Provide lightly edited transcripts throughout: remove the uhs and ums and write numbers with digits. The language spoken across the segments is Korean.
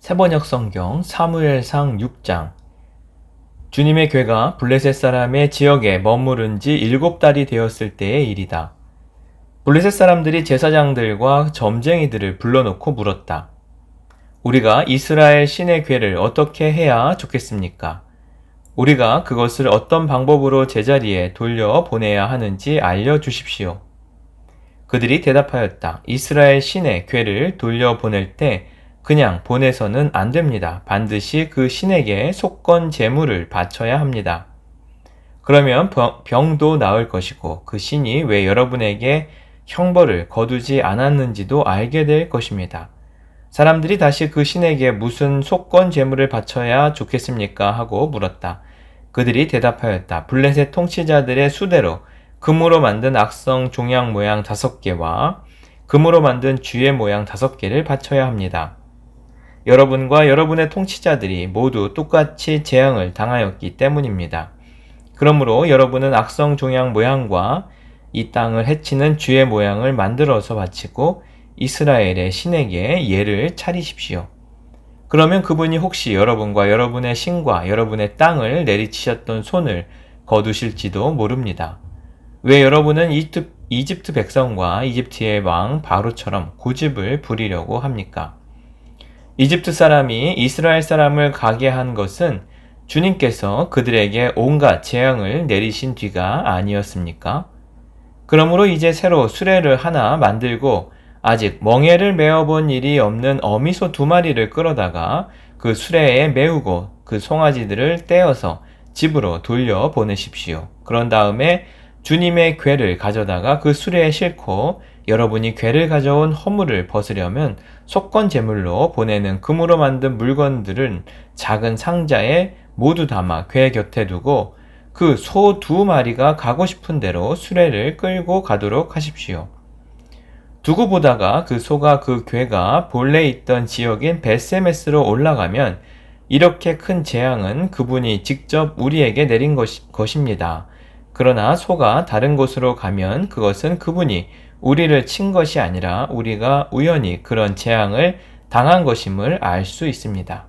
새번역 성경 사무엘상 6장. 주님의 괴가 블레셋 사람의 지역에 머무른 지 7달이 되었을 때의 일이다. 블레셋 사람들이 제사장들과 점쟁이들을 불러놓고 물었다. 우리가 이스라엘 신의 괴를 어떻게 해야 좋겠습니까? 우리가 그것을 어떤 방법으로 제자리에 돌려보내야 하는지 알려주십시오. 그들이 대답하였다. 이스라엘 신의 괴를 돌려보낼 때 그냥 보내서는 안 됩니다. 반드시 그 신에게 속건 제물을 바쳐야 합니다. 그러면 병도 나을 것이고 그 신이 왜 여러분에게 형벌을 거두지 않았는지도 알게 될 것입니다. 사람들이 다시 그 신에게 무슨 속건 제물을 바쳐야 좋겠습니까? 하고 물었다. 그들이 대답하였다. 블레셋 통치자들의 수대로 금으로 만든 악성 종양 모양 5개와 금으로 만든 쥐의 모양 5개를 바쳐야 합니다. 여러분과 여러분의 통치자들이 모두 똑같이 재앙을 당하였기 때문입니다. 그러므로 여러분은 악성 종양 모양과 이 땅을 해치는 쥐의 모양을 만들어서 바치고 이스라엘의 신에게 예를 차리십시오. 그러면 그분이 혹시 여러분과 여러분의 신과 여러분의 땅을 내리치셨던 손을 거두실지도 모릅니다. 왜 여러분은 이집트 백성과 이집트의 왕 바로처럼 고집을 부리려고 합니까? 이집트 사람이 이스라엘 사람을 가게 한 것은 주님께서 그들에게 온갖 재앙을 내리신 뒤가 아니었습니까? 그러므로 이제 새로 수레를 하나 만들고 아직 멍에를 메어본 일이 없는 어미소 2마리를 끌어다가 그 수레에 메우고 그 송아지들을 떼어서 집으로 돌려보내십시오. 그런 다음에 주님의 궤를 가져다가 그 수레에 싣고 여러분이 궤를 가져온 허물을 벗으려면 속건 제물로 보내는 금으로 만든 물건들은 작은 상자에 모두 담아 궤 곁에 두고 그 소 2마리가 가고 싶은 대로 수레를 끌고 가도록 하십시오. 두고 보다가 그 소가 그 궤가 본래 있던 지역인 벳세메스로 올라가면 이렇게 큰 재앙은 그분이 직접 우리에게 내린 것입니다. 그러나 소가 다른 곳으로 가면 그것은 그분이 우리를 친 것이 아니라 우리가 우연히 그런 재앙을 당한 것임을 알 수 있습니다.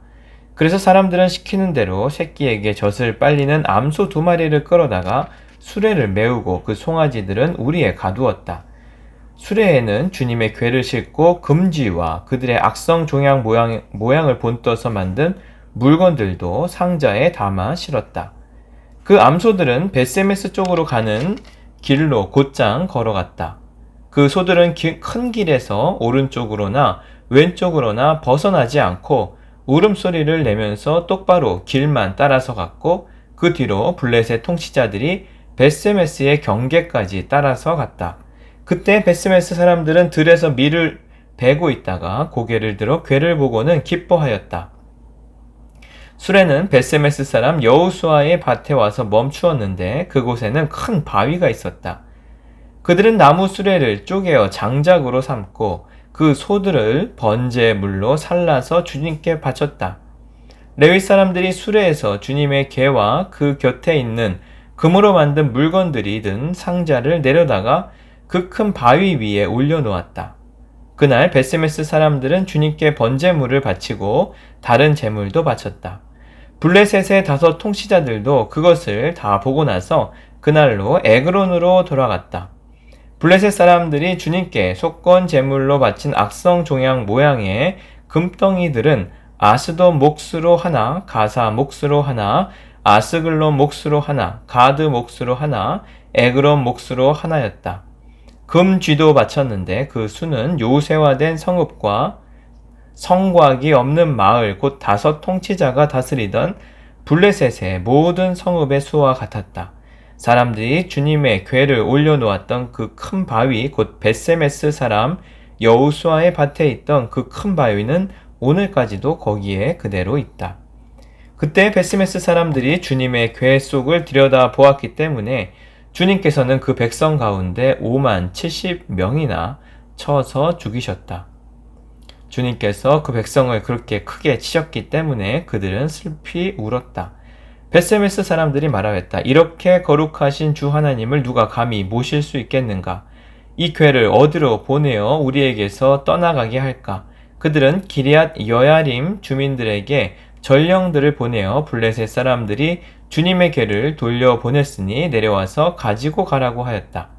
그래서 사람들은 시키는 대로 새끼에게 젖을 빨리는 암소 2마리를 끌어다가 수레를 메우고 그 송아지들은 우리에 가두었다. 수레에는 주님의 궤를 싣고 금쥐와 그들의 악성 종양 모양을 본떠서 만든 물건들도 상자에 담아 실었다. 그 암소들은 벳세메스 쪽으로 가는 길로 곧장 걸어갔다. 그 소들은 큰 길에서 오른쪽으로나 왼쪽으로나 벗어나지 않고 울음소리를 내면서 똑바로 길만 따라서 갔고 그 뒤로 블레셋 통치자들이 벳세메스의 경계까지 따라서 갔다. 그때 벳세메스 사람들은 들에서 밀을 베고 있다가 고개를 들어 궤를 보고는 기뻐하였다. 수레는 벳세메스 사람 여호수아의 밭에 와서 멈추었는데 그곳에는 큰 바위가 있었다. 그들은 나무 수레를 쪼개어 장작으로 삼고 그 소들을 번제물로 살라서 주님께 바쳤다. 레위 사람들이 수레에서 주님의 궤와 그 곁에 있는 금으로 만든 물건들이 든 상자를 내려다가 그 큰 바위 위에 올려놓았다. 그날 벳세메스 사람들은 주님께 번제물을 바치고 다른 제물도 바쳤다. 블레셋의 5 통치자들도 그것을 다 보고 나서 그날로 에그론으로 돌아갔다. 블레셋 사람들이 주님께 속건 제물로 바친 악성 종양 모양의 금덩이들은 아스돗 몫으로 하나, 가사 몫으로 하나, 아스글론 몫으로 하나, 가드 몫으로 하나, 에그론 몫으로 하나였다. 금쥐도 바쳤는데 그 수는 요새화된 성읍과 성곽이 없는 마을 곧 5 통치자가 다스리던 블레셋의 모든 성읍의 수와 같았다. 사람들이 주님의 궤를 올려놓았던 그 큰 바위 곧 벳세메스 사람 여호수아의 밭에 있던 그 큰 바위는 오늘까지도 거기에 그대로 있다. 그때 벳세메스 사람들이 주님의 궤 속을 들여다 보았기 때문에 주님께서는 그 백성 가운데 570명이나 쳐서 죽이셨다. 주님께서 그 백성을 그렇게 크게 치셨기 때문에 그들은 슬피 울었다. 벳세메스 사람들이 말하였다. 이렇게 거룩하신 주 하나님을 누가 감히 모실 수 있겠는가? 이 궤를 어디로 보내어 우리에게서 떠나가게 할까? 그들은 기럇 여야림 주민들에게 전령들을 보내어 블레셋 사람들이 주님의 궤를 돌려보냈으니 내려와서 가지고 가라고 하였다.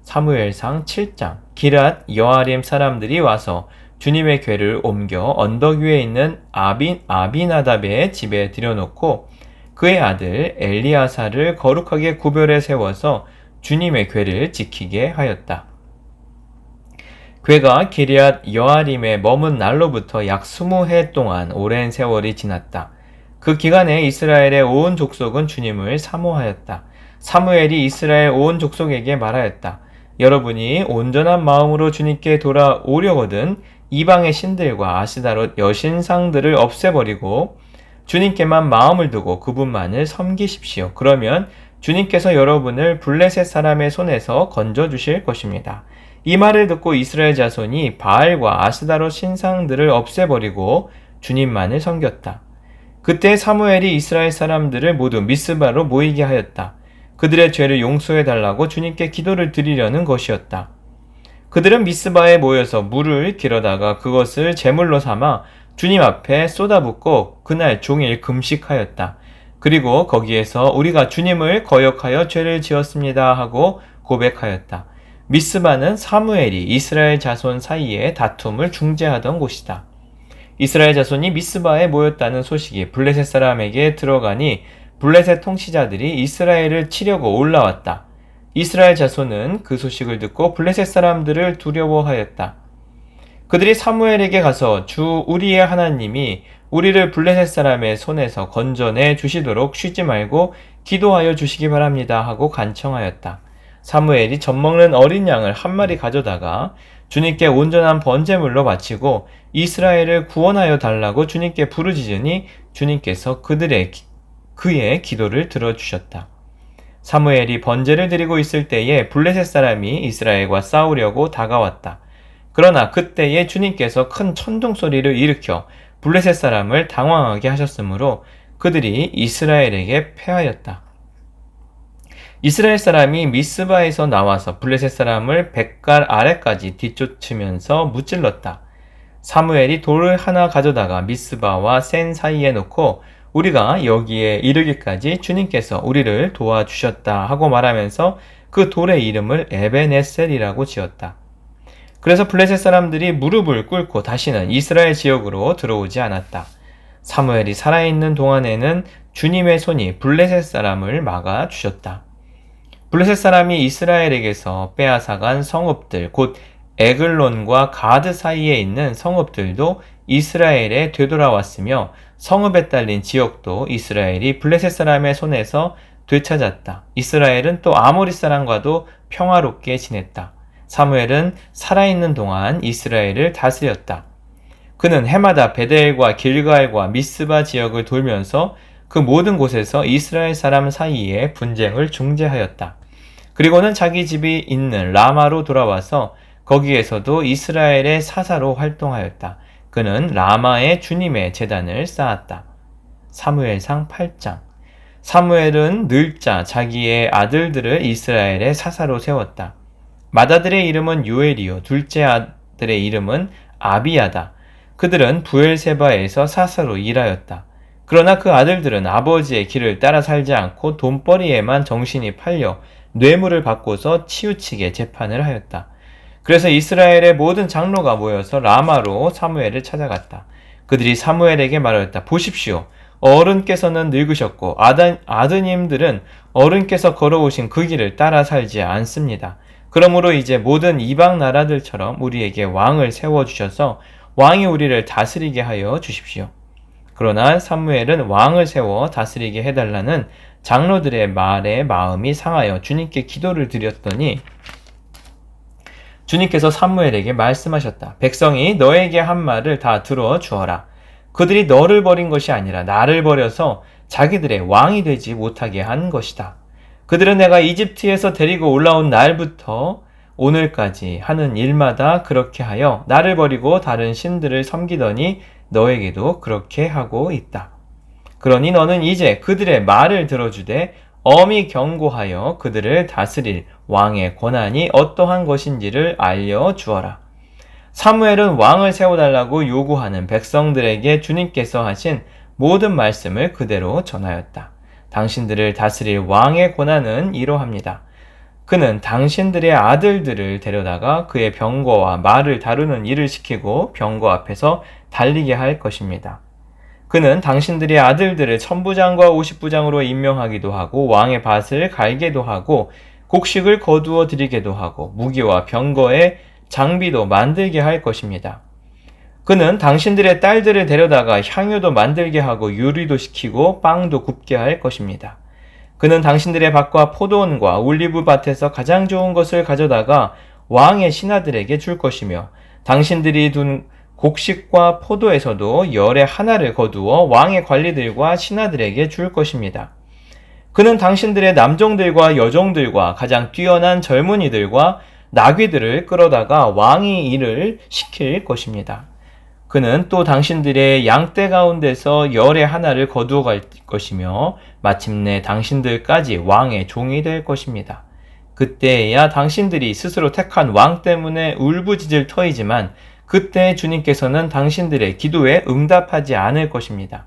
사무엘상 7장. 기럇 여아림 사람들이 와서 주님의 궤를 옮겨 언덕 위에 있는 아비나답의 집에 들여놓고 그의 아들 엘리아사를 거룩하게 구별해 세워서 주님의 궤를 지키게 하였다. 궤가 기럇 여아림에 머문 날로부터 약 20해 동안 오랜 세월이 지났다. 그 기간에 이스라엘의 온 족속은 주님을 사모하였다. 사무엘이 이스라엘 온 족속에게 말하였다. 여러분이 온전한 마음으로 주님께 돌아오려거든 이방의 신들과 아스다롯 여신상들을 없애버리고 주님께만 마음을 두고 그분만을 섬기십시오. 그러면 주님께서 여러분을 블레셋 사람의 손에서 건져주실 것입니다. 이 말을 듣고 이스라엘 자손이 바알과 아스다롯 신상들을 없애버리고 주님만을 섬겼다. 그때 사무엘이 이스라엘 사람들을 모두 미스바로 모이게 하였다. 그들의 죄를 용서해달라고 주님께 기도를 드리려는 것이었다. 그들은 미스바에 모여서 물을 길어다가 그것을 제물로 삼아 주님 앞에 쏟아붓고 그날 종일 금식하였다. 그리고 거기에서 우리가 주님을 거역하여 죄를 지었습니다 하고 고백하였다. 미스바는 사무엘이 이스라엘 자손 사이에 다툼을 중재하던 곳이다. 이스라엘 자손이 미스바에 모였다는 소식이 블레셋 사람에게 들어가니 블레셋 통치자들이 이스라엘을 치려고 올라왔다. 이스라엘 자손은 그 소식을 듣고 블레셋 사람들을 두려워하였다. 그들이 사무엘에게 가서 주 우리의 하나님이 우리를 블레셋 사람의 손에서 건져내 주시도록 쉬지 말고 기도하여 주시기 바랍니다 하고 간청하였다. 사무엘이 젖먹는 어린 양을 한 마리 가져다가 주님께 온전한 번제물로 바치고 이스라엘을 구원하여 달라고 주님께 부르짖으니 주님께서 그의 기도를 들어주셨다. 사무엘이 번제를 드리고 있을 때에 블레셋 사람이 이스라엘과 싸우려고 다가왔다. 그러나 그때에 주님께서 큰 천둥 소리를 일으켜 블레셋 사람을 당황하게 하셨으므로 그들이 이스라엘에게 패하였다. 이스라엘 사람이 미스바에서 나와서 블레셋 사람을 뱃갈 아래까지 뒤쫓으면서 무찔렀다. 사무엘이 돌을 하나 가져다가 미스바와 센 사이에 놓고 우리가 여기에 이르기까지 주님께서 우리를 도와주셨다 하고 말하면서 그 돌의 이름을 에베네셀이라고 지었다. 그래서 블레셋 사람들이 무릎을 꿇고 다시는 이스라엘 지역으로 들어오지 않았다. 사무엘이 살아있는 동안에는 주님의 손이 블레셋 사람을 막아주셨다. 블레셋 사람이 이스라엘에게서 빼앗아간 성읍들 곧 에글론과 가드 사이에 있는 성읍들도 이스라엘에 되돌아왔으며 성읍에 딸린 지역도 이스라엘이 블레셋 사람의 손에서 되찾았다. 이스라엘은 또 아모리 사람과도 평화롭게 지냈다. 사무엘은 살아있는 동안 이스라엘을 다스렸다. 그는 해마다 베델과 길갈과 미스바 지역을 돌면서 그 모든 곳에서 이스라엘 사람 사이에 분쟁을 중재하였다. 그리고는 자기 집이 있는 라마로 돌아와서 거기에서도 이스라엘의 사사로 활동하였다. 그는 라마에 주님의 제단을 쌓았다. 사무엘상 8장. 사무엘은 늙자 자기의 아들들을 이스라엘의 사사로 세웠다. 맏아들의 이름은 요엘이요 둘째 아들의 이름은 아비야다. 그들은 부엘세바에서 사사로 일하였다. 그러나 그 아들들은 아버지의 길을 따라 살지 않고 돈벌이에만 정신이 팔려 뇌물을 받고서 치우치게 재판을 하였다. 그래서 이스라엘의 모든 장로가 모여서 라마로 사무엘을 찾아갔다. 그들이 사무엘에게 말하였다. 보십시오. 어른께서는 늙으셨고 아드님들은 어른께서 걸어오신 그 길을 따라 살지 않습니다. 그러므로 이제 모든 이방 나라들처럼 우리에게 왕을 세워주셔서 왕이 우리를 다스리게 하여 주십시오. 그러나 사무엘은 왕을 세워 다스리게 해달라는 장로들의 말에 마음이 상하여 주님께 기도를 드렸더니 주님께서 사무엘에게 말씀하셨다. 백성이 너에게 한 말을 다 들어 주어라. 그들이 너를 버린 것이 아니라 나를 버려서 자기들의 왕이 되지 못하게 한 것이다. 그들은 내가 이집트에서 데리고 올라온 날부터 오늘까지 하는 일마다 그렇게 하여 나를 버리고 다른 신들을 섬기더니 너에게도 그렇게 하고 있다. 그러니 너는 이제 그들의 말을 들어주되 엄히 경고하여 그들을 다스릴 왕의 권한이 어떠한 것인지를 알려주어라. 사무엘은 왕을 세워달라고 요구하는 백성들에게 주님께서 하신 모든 말씀을 그대로 전하였다. 당신들을 다스릴 왕의 권한은 이러합니다. 그는 당신들의 아들들을 데려다가 그의 병거와 말을 다루는 일을 시키고 병거 앞에서 달리게 할 것입니다. 그는 당신들의 아들들을 천부장과 오십부장으로 임명하기도 하고 왕의 밭을 갈게도 하고 곡식을 거두어 드리게도 하고 무기와 병거의 장비도 만들게 할 것입니다. 그는 당신들의 딸들을 데려다가 향유도 만들게 하고 요리도 시키고 빵도 굽게 할 것입니다. 그는 당신들의 밭과 포도원과 올리브 밭에서 가장 좋은 것을 가져다가 왕의 신하들에게 줄 것이며 당신들이 둔 곡식과 포도에서도 열의 하나를 거두어 왕의 관리들과 신하들에게 줄 것입니다. 그는 당신들의 남종들과 여종들과 가장 뛰어난 젊은이들과 나귀들을 끌어다가 왕이 일을 시킬 것입니다. 그는 또 당신들의 양떼 가운데서 열의 하나를 거두어 갈 것이며 마침내 당신들까지 왕의 종이 될 것입니다. 그때야 당신들이 스스로 택한 왕 때문에 울부짖을 터이지만 그때 주님께서는 당신들의 기도에 응답하지 않을 것입니다.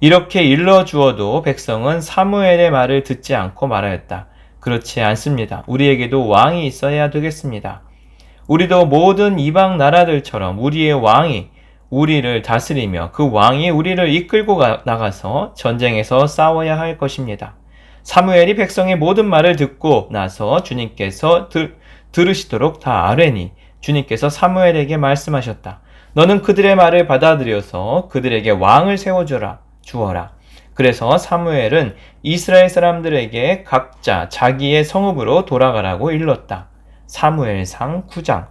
이렇게 일러주어도 백성은 사무엘의 말을 듣지 않고 말하였다. 그렇지 않습니다. 우리에게도 왕이 있어야 되겠습니다. 우리도 모든 이방 나라들처럼 우리의 왕이 우리를 다스리며 그 왕이 우리를 이끌고 나가서 전쟁에서 싸워야 할 것입니다. 사무엘이 백성의 모든 말을 듣고 나서 주님께서 들으시도록 다 아뢰니 주님께서 사무엘에게 말씀하셨다. 너는 그들의 말을 받아들여서 그들에게 왕을 세워주어라. 그래서 사무엘은 이스라엘 사람들에게 각자 자기의 성읍으로 돌아가라고 일렀다. 사무엘상 9장.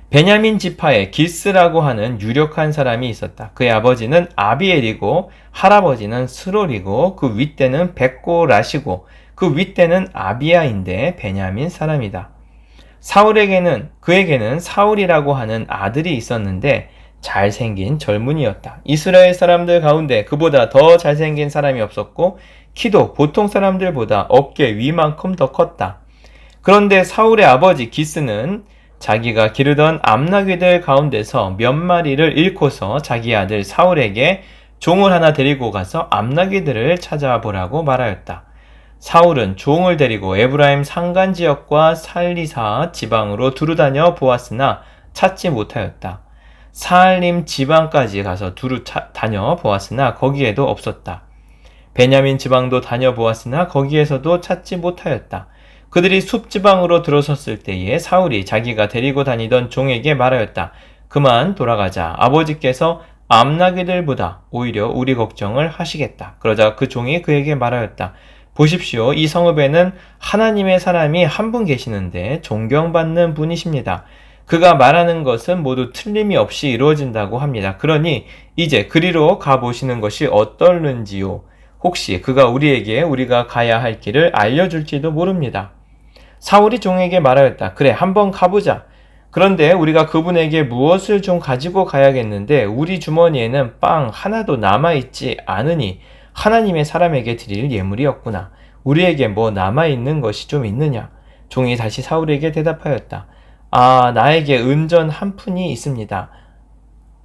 베냐민 지파에 기스라고 하는 유력한 사람이 있었다. 그의 아버지는 아비엘이고 할아버지는 스롤이고 그 윗대는 백고라시고 그 윗대는 아비야인데 베냐민 사람이다. 그에게는 사울이라고 하는 아들이 있었는데 잘생긴 젊은이였다. 이스라엘 사람들 가운데 그보다 더 잘생긴 사람이 없었고 키도 보통 사람들보다 어깨 위만큼 더 컸다. 그런데 사울의 아버지 기스는 자기가 기르던 암나귀들 가운데서 몇 마리를 잃고서 자기 아들 사울에게 종을 하나 데리고 가서 암나귀들을 찾아보라고 말하였다. 사울은 종을 데리고 에브라임 산간 지역과 살리사 지방으로 두루다녀 보았으나 찾지 못하였다. 사알림 지방까지 가서 다녀 보았으나 거기에도 없었다. 베냐민 지방도 다녀보았으나 거기에서도 찾지 못하였다. 그들이 숲 지방으로 들어섰을 때에 사울이 자기가 데리고 다니던 종에게 말하였다. 그만 돌아가자. 아버지께서 암나귀들보다 오히려 우리 걱정을 하시겠다. 그러자 그 종이 그에게 말하였다. 보십시오. 이 성읍에는 하나님의 사람이 한 분 계시는데 존경받는 분이십니다. 그가 말하는 것은 모두 틀림이 없이 이루어진다고 합니다. 그러니 이제 그리로 가보시는 것이 어떨는지요. 혹시 그가 우리에게 우리가 가야 할 길을 알려줄지도 모릅니다. 사울이 종에게 말하였다. 그래, 한번 가보자. 그런데 우리가 그분에게 무엇을 좀 가지고 가야겠는데 우리 주머니에는 빵 하나도 남아있지 않으니 하나님의 사람에게 드릴 예물이 없구나. 우리에게 뭐 남아있는 것이 좀 있느냐? 종이 다시 사울에게 대답하였다. 나에게 은전 한 푼이 있습니다.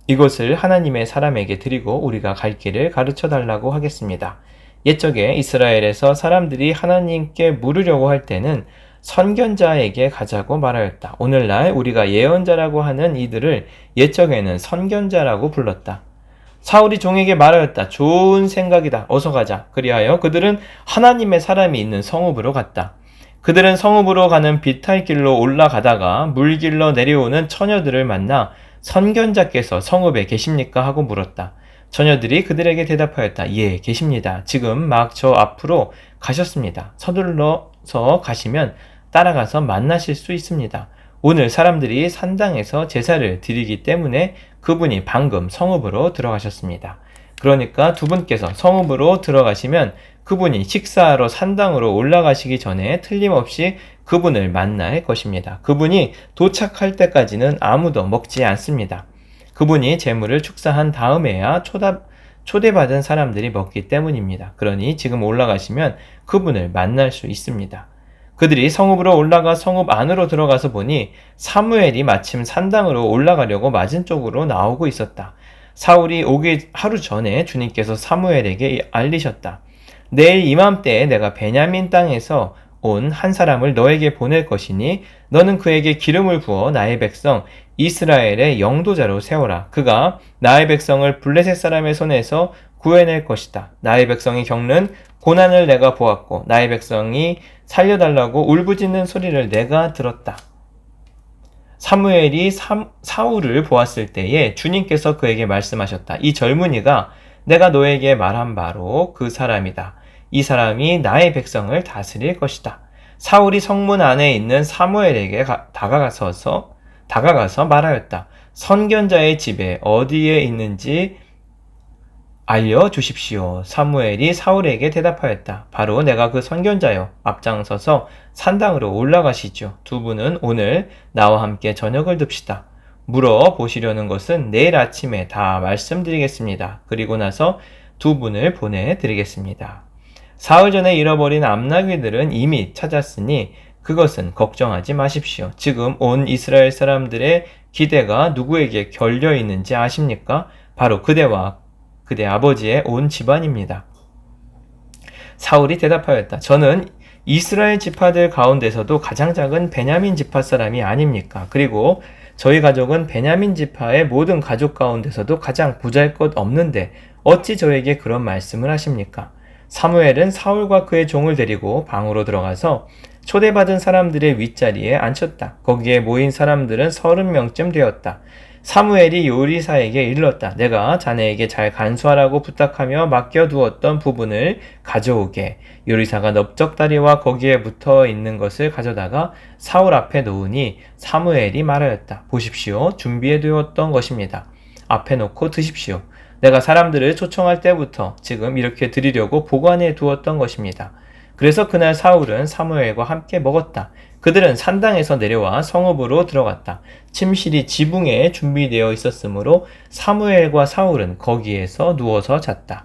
이것을 하나님의 사람에게 드리고 우리가 갈 길을 가르쳐 달라고 하겠습니다. 옛적에 이스라엘에서 사람들이 하나님께 물으려고 할 때는 선견자에게 가자고 말하였다. 오늘날 우리가 예언자라고 하는 이들을 옛적에는 선견자라고 불렀다. 사울이 종에게 말하였다. 좋은 생각이다. 어서 가자. 그리하여 그들은 하나님의 사람이 있는 성읍으로 갔다. 그들은 성읍으로 가는 비탈길로 올라가다가 물길로 내려오는 처녀들을 만나 선견자께서 성읍에 계십니까? 하고 물었다. 처녀들이 그들에게 대답하였다. 예, 계십니다. 지금 막 저 앞으로 가셨습니다. 서둘러서 가시면 따라가서 만나실 수 있습니다. 오늘 사람들이 산당에서 제사를 드리기 때문에 그분이 방금 성읍으로 들어가셨습니다. 그러니까 두 분께서 성읍으로 들어가시면 그분이 식사하러 산당으로 올라가시기 전에 틀림없이 그분을 만날 것입니다. 그분이 도착할 때까지는 아무도 먹지 않습니다. 그분이 제물을 축사한 다음에야 초대받은 사람들이 먹기 때문입니다. 그러니 지금 올라가시면 그분을 만날 수 있습니다. 그들이 성읍으로 올라가 성읍 안으로 들어가서 보니 사무엘이 마침 산당으로 올라가려고 맞은 쪽으로 나오고 있었다. 사울이 오기 하루 전에 주님께서 사무엘에게 알리셨다. 내일 이맘때에 내가 베냐민 땅에서 온 한 사람을 너에게 보낼 것이니 너는 그에게 기름을 부어 나의 백성 이스라엘의 영도자로 세워라. 그가 나의 백성을 블레셋 사람의 손에서 구해낼 것이다. 나의 백성이 겪는 고난을 내가 보았고 나의 백성이 살려달라고 울부짖는 소리를 내가 들었다. 사무엘이 사울을 보았을 때에 주님께서 그에게 말씀하셨다. 이 젊은이가 내가 너에게 말한 바로 그 사람이다. 이 사람이 나의 백성을 다스릴 것이다. 사울이 성문 안에 있는 사무엘에게 다가가서 말하였다. 선견자의 집에 어디에 있는지 알려주십시오. 사무엘이 사울에게 대답하였다. 바로 내가 그 선견자여, 앞장서서 산당으로 올라가시죠. 두 분은 오늘 나와 함께 저녁을 듭시다. 물어보시려는 것은 내일 아침에 다 말씀드리겠습니다. 그리고 나서 두 분을 보내드리겠습니다. 사흘 전에 잃어버린 암나귀들은 이미 찾았으니 그것은 걱정하지 마십시오. 지금 온 이스라엘 사람들의 기대가 누구에게 결려 있는지 아십니까? 바로 그대와 그대 아버지의 온 집안입니다. 사울이 대답하였다. 저는 이스라엘 지파들 가운데서도 가장 작은 베냐민 지파 사람이 아닙니까? 그리고 저희 가족은 베냐민 지파의 모든 가족 가운데서도 가장 보잘것없는데 어찌 저에게 그런 말씀을 하십니까? 사무엘은 사울과 그의 종을 데리고 방으로 들어가서 초대받은 사람들의 윗자리에 앉혔다. 거기에 모인 사람들은 30명쯤 되었다. 사무엘이 요리사에게 일렀다. 내가 자네에게 잘 간수하라고 부탁하며 맡겨두었던 부분을 가져오게. 요리사가 넓적다리와 거기에 붙어 있는 것을 가져다가 사울 앞에 놓으니 사무엘이 말하였다. 보십시오. 준비해두었던 것입니다. 앞에 놓고 드십시오. 내가 사람들을 초청할 때부터 지금 이렇게 드리려고 보관해 두었던 것입니다. 그래서 그날 사울은 사무엘과 함께 먹었다. 그들은 산당에서 내려와 성읍으로 들어갔다. 침실이 지붕에 준비되어 있었으므로 사무엘과 사울은 거기에서 누워서 잤다.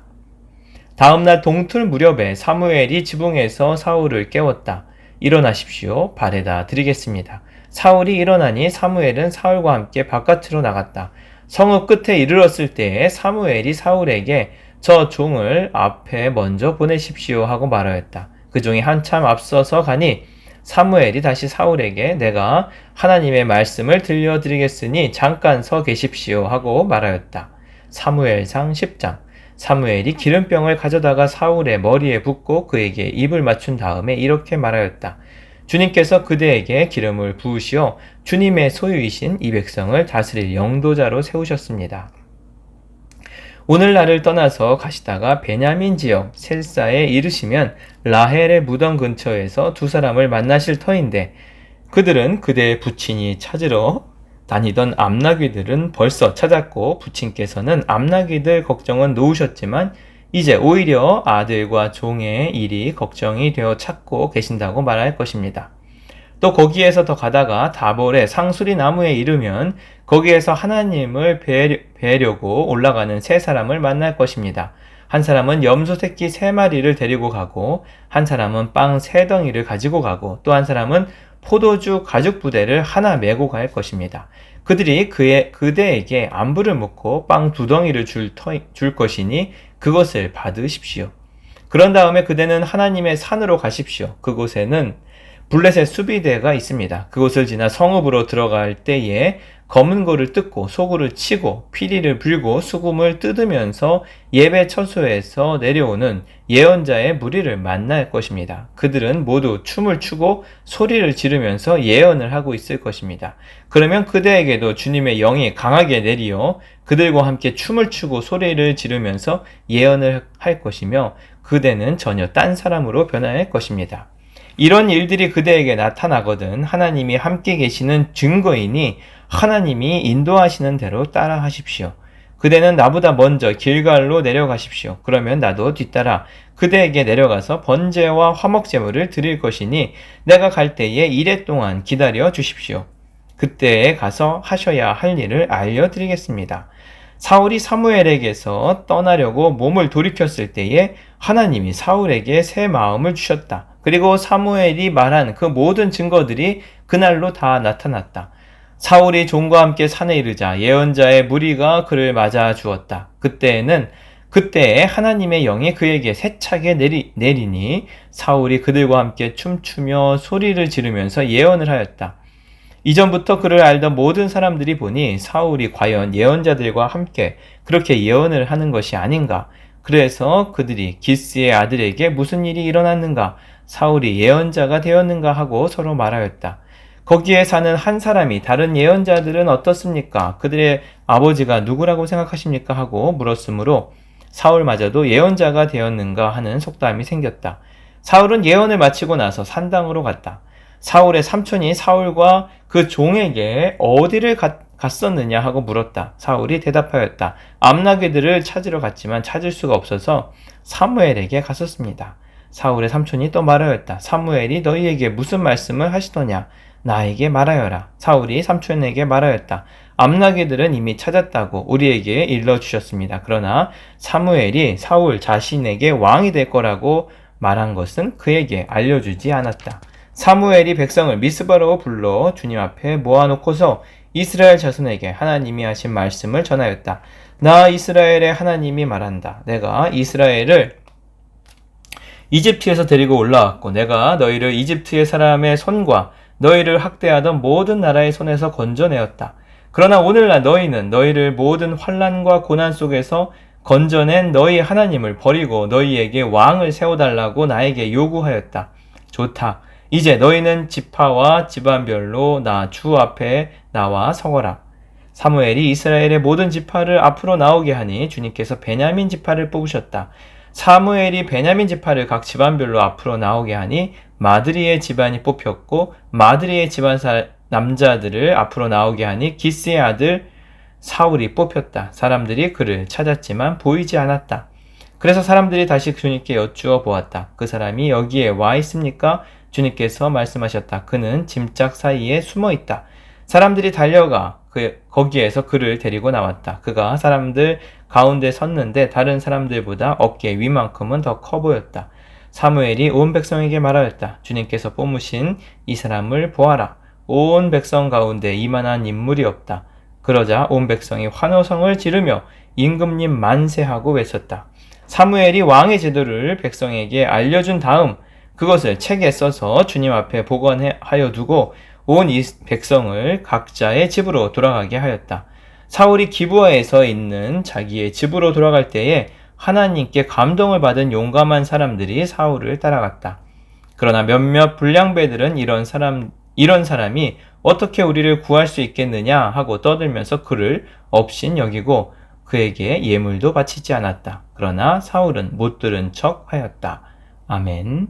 다음날 동틀 무렵에 사무엘이 지붕에서 사울을 깨웠다. 일어나십시오. 발에다 드리겠습니다. 사울이 일어나니 사무엘은 사울과 함께 바깥으로 나갔다. 성읍 끝에 이르렀을 때에 사무엘이 사울에게 저 종을 앞에 먼저 보내십시오 하고 말하였다. 그 종이 한참 앞서서 가니 사무엘이 다시 사울에게 내가 하나님의 말씀을 들려드리겠으니 잠깐 서 계십시오 하고 말하였다. 사무엘상 10장. 사무엘이 기름병을 가져다가 사울의 머리에 붓고 그에게 입을 맞춘 다음에 이렇게 말하였다. 주님께서 그대에게 기름을 부으시어 주님의 소유이신 이 백성을 다스릴 영도자로 세우셨습니다. 오늘날을 떠나서 가시다가 베냐민 지역 셀사에 이르시면 라헬의 무덤 근처에서 두 사람을 만나실 터인데 그들은 그대의 부친이 찾으러 다니던 암나귀들은 벌써 찾았고 부친께서는 암나귀들 걱정은 놓으셨지만 이제 오히려 아들과 종의 일이 걱정이 되어 찾고 계신다고 말할 것입니다. 또 거기에서 더 가다가 다볼의 상수리 나무에 이르면 거기에서 하나님을 뵈려고 올라가는 세 사람을 만날 것입니다. 한 사람은 염소 새끼 3마리를 데리고 가고 한 사람은 빵 3덩이를 가지고 가고 또 한 사람은 포도주 가죽 부대를 하나 메고 갈 것입니다. 그들이 그대에게 안부를 묻고 빵 2덩이를 줄 것이니 그것을 받으십시오. 그런 다음에 그대는 하나님의 산으로 가십시오. 그곳에는 블레셋 수비대가 있습니다. 그곳을 지나 성읍으로 들어갈 때에 검은 고를 뜯고 소구를 치고 피리를 불고 수금을 뜯으면서 예배 처소에서 내려오는 예언자의 무리를 만날 것입니다. 그들은 모두 춤을 추고 소리를 지르면서 예언을 하고 있을 것입니다. 그러면 그대에게도 주님의 영이 강하게 내리어 그들과 함께 춤을 추고 소리를 지르면서 예언을 할 것이며 그대는 전혀 딴 사람으로 변할 것입니다. 이런 일들이 그대에게 나타나거든 하나님이 함께 계시는 증거이니 하나님이 인도하시는 대로 따라 하십시오. 그대는 나보다 먼저 길갈로 내려가십시오. 그러면 나도 뒤따라 그대에게 내려가서 번제와 화목제물을 드릴 것이니 내가 갈 때에 이래 동안 기다려 주십시오. 그때에 가서 하셔야 할 일을 알려드리겠습니다. 사울이 사무엘에게서 떠나려고 몸을 돌이켰을 때에 하나님이 사울에게 새 마음을 주셨다. 그리고 사무엘이 말한 그 모든 증거들이 그날로 다 나타났다. 사울이 종과 함께 산에 이르자 예언자의 무리가 그를 맞아 주었다. 그때에 하나님의 영이 그에게 세차게 내리니 사울이 그들과 함께 춤추며 소리를 지르면서 예언을 하였다. 이전부터 그를 알던 모든 사람들이 보니 사울이 과연 예언자들과 함께 그렇게 예언을 하는 것이 아닌가. 그래서 그들이 기스의 아들에게 무슨 일이 일어났는가, 사울이 예언자가 되었는가 하고 서로 말하였다. 거기에 사는 한 사람이 다른 예언자들은 어떻습니까? 그들의 아버지가 누구라고 생각하십니까? 하고 물었으므로 사울마저도 예언자가 되었는가 하는 속담이 생겼다. 사울은 예언을 마치고 나서 산당으로 갔다. 사울의 삼촌이 사울과 그 종에게 어디를 갔었느냐 하고 물었다. 사울이 대답하였다. 암나귀들을 찾으러 갔지만 찾을 수가 없어서 사무엘에게 갔었습니다. 사울의 삼촌이 또 말하였다. 사무엘이 너희에게 무슨 말씀을 하시더냐? 나에게 말하여라. 사울이 삼촌에게 말하였다. 암나귀들은 이미 찾았다고 우리에게 일러주셨습니다. 그러나 사무엘이 사울 자신에게 왕이 될 거라고 말한 것은 그에게 알려주지 않았다. 사무엘이 백성을 미스바로 불러 주님 앞에 모아놓고서 이스라엘 자손에게 하나님이 하신 말씀을 전하였다. 나 이스라엘의 하나님이 말한다. 내가 이스라엘을 이집트에서 데리고 올라왔고 내가 너희를 이집트의 사람의 손과 너희를 학대하던 모든 나라의 손에서 건져내었다. 그러나 오늘날 너희는 너희를 모든 환난과 고난 속에서 건져낸 너희 하나님을 버리고 너희에게 왕을 세워달라고 나에게 요구하였다. 좋다. 이제 너희는 지파와 집안별로 나 주 앞에 나와 서거라. 사무엘이 이스라엘의 모든 지파를 앞으로 나오게 하니 주님께서 베냐민 지파를 뽑으셨다. 사무엘이 베냐민 지파를 각 집안별로 앞으로 나오게 하니 마드리의 집안이 뽑혔고 마드리의 집안 남자들을 앞으로 나오게 하니 기스의 아들 사울이 뽑혔다. 사람들이 그를 찾았지만 보이지 않았다. 그래서 사람들이 다시 주님께 여쭈어 보았다. 그 사람이 여기에 와 있습니까? 주님께서 말씀하셨다. 그는 짐짝 사이에 숨어 있다. 사람들이 달려가 거기에서 그를 데리고 나왔다. 그가 사람들 가운데 섰는데 다른 사람들보다 어깨 위만큼은 더 커 보였다. 사무엘이 온 백성에게 말하였다. 주님께서 뽑으신 이 사람을 보아라. 온 백성 가운데 이만한 인물이 없다. 그러자 온 백성이 환호성을 지르며 임금님 만세하고 외쳤다. 사무엘이 왕의 제도를 백성에게 알려준 다음 그것을 책에 써서 주님 앞에 보관하여 두고 온 이 백성을 각자의 집으로 돌아가게 하였다. 사울이 기브아에서 있는 자기의 집으로 돌아갈 때에 하나님께 감동을 받은 용감한 사람들이 사울을 따라갔다. 그러나 몇몇 불량배들은 이런 사람이 어떻게 우리를 구할 수 있겠느냐 하고 떠들면서 그를 업신 여기고 그에게 예물도 바치지 않았다. 그러나 사울은 못 들은 척 하였다. 아멘.